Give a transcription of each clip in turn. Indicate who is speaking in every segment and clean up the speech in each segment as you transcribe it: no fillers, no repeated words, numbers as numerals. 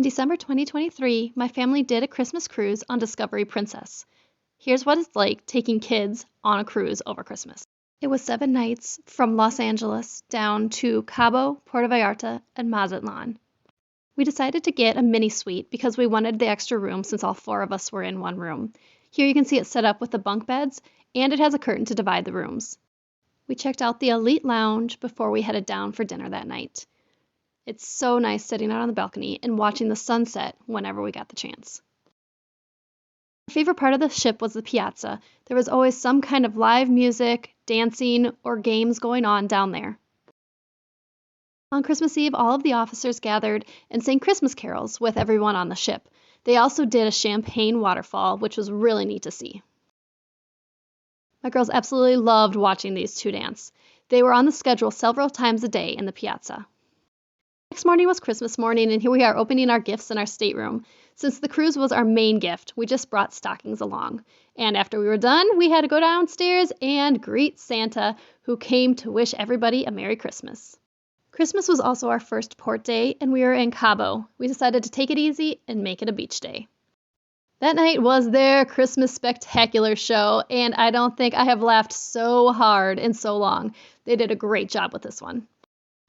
Speaker 1: December 2023, my family did a Christmas cruise on Discovery Princess. Here's what it's like taking kids on a cruise over Christmas. It was 7 nights from Los Angeles down to Cabo, Puerto Vallarta, and Mazatlan. We decided to get a mini suite because we wanted the extra room since all 4 of us were in one room. Here you can see it set up with the bunk beds, and it has a curtain to divide the rooms. We checked out the Elite Lounge before we headed down for dinner that night. It's so nice sitting out on the balcony and watching the sunset whenever we got the chance. My favorite part of the ship was the piazza. There was always some kind of live music, dancing, or games going on down there. On Christmas Eve, all of the officers gathered and sang Christmas carols with everyone on the ship. They also did a champagne waterfall, which was really neat to see. My girls absolutely loved watching these 2 dance. They were on the schedule several times a day in the piazza. Next morning was Christmas morning, and here we are opening our gifts in our stateroom. Since the cruise was our main gift, we just brought stockings along. And after we were done, we had to go downstairs and greet Santa, who came to wish everybody a Merry Christmas. Christmas was also our first port day, and we were in Cabo. We decided to take it easy and make it a beach day. That night was their Christmas spectacular show, and I don't think I have laughed so hard in so long. They did a great job with this one.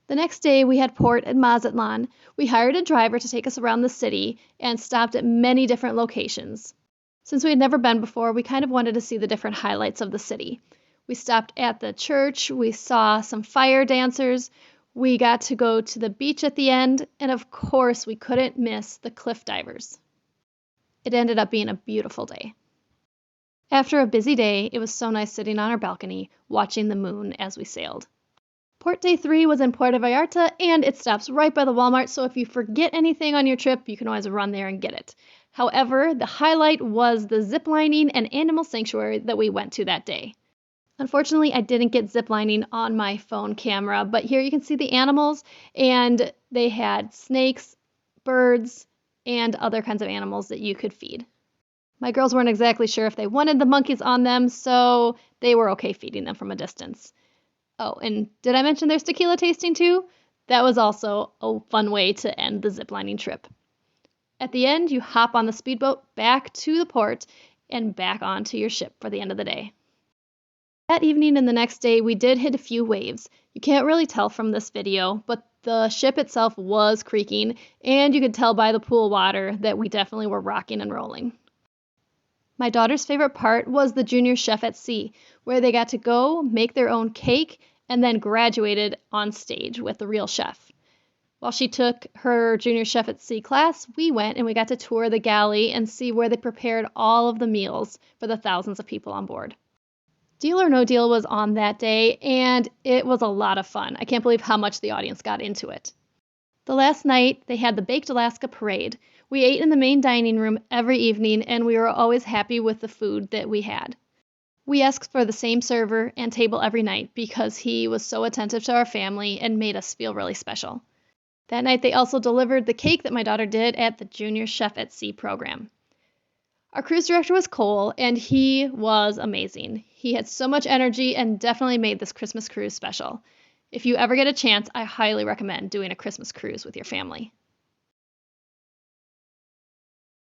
Speaker 1: The next day, we had port at Mazatlan. We hired a driver to take us around the city and stopped at many different locations. Since we had never been before, we kind of wanted to see the different highlights of the city. We stopped at the church, we saw some fire dancers, we got to go to the beach at the end, and of course, we couldn't miss the cliff divers. It ended up being a beautiful day. After a busy day, it was so nice sitting on our balcony, watching the moon as we sailed. Port Day 3 was in Puerto Vallarta, and it stops right by the Walmart, so if you forget anything on your trip, you can always run there and get it. However, the highlight was the ziplining and animal sanctuary that we went to that day. Unfortunately, I didn't get ziplining on my phone camera, but here you can see the animals, and they had snakes, birds, and other kinds of animals that you could feed. My girls weren't exactly sure if they wanted the monkeys on them, so they were okay feeding them from a distance. Oh, and did I mention there's tequila tasting too? That was also a fun way to end the ziplining trip. At the end, you hop on the speedboat back to the port and back onto your ship for the end of the day. That evening and the next day, we did hit a few waves. You can't really tell from this video, but the ship itself was creaking, and you could tell by the pool water that we definitely were rocking and rolling. My daughter's favorite part was the Junior Chef at Sea, where they got to go make their own cake and then graduated on stage with the real chef. While she took her Junior Chef at Sea class, we went and we got to tour the galley and see where they prepared all of the meals for the thousands of people on board. Deal or No Deal was on that day, and it was a lot of fun. I can't believe how much the audience got into it. The last night, they had the Baked Alaska Parade. We ate in the main dining room every evening, and we were always happy with the food that we had. We asked for the same server and table every night because he was so attentive to our family and made us feel really special. That night, they also delivered the cake that my daughter did at the Junior Chef at Sea program. Our cruise director was Cole, and he was amazing. He had so much energy and definitely made this Christmas cruise special. If you ever get a chance, I highly recommend doing a Christmas cruise with your family.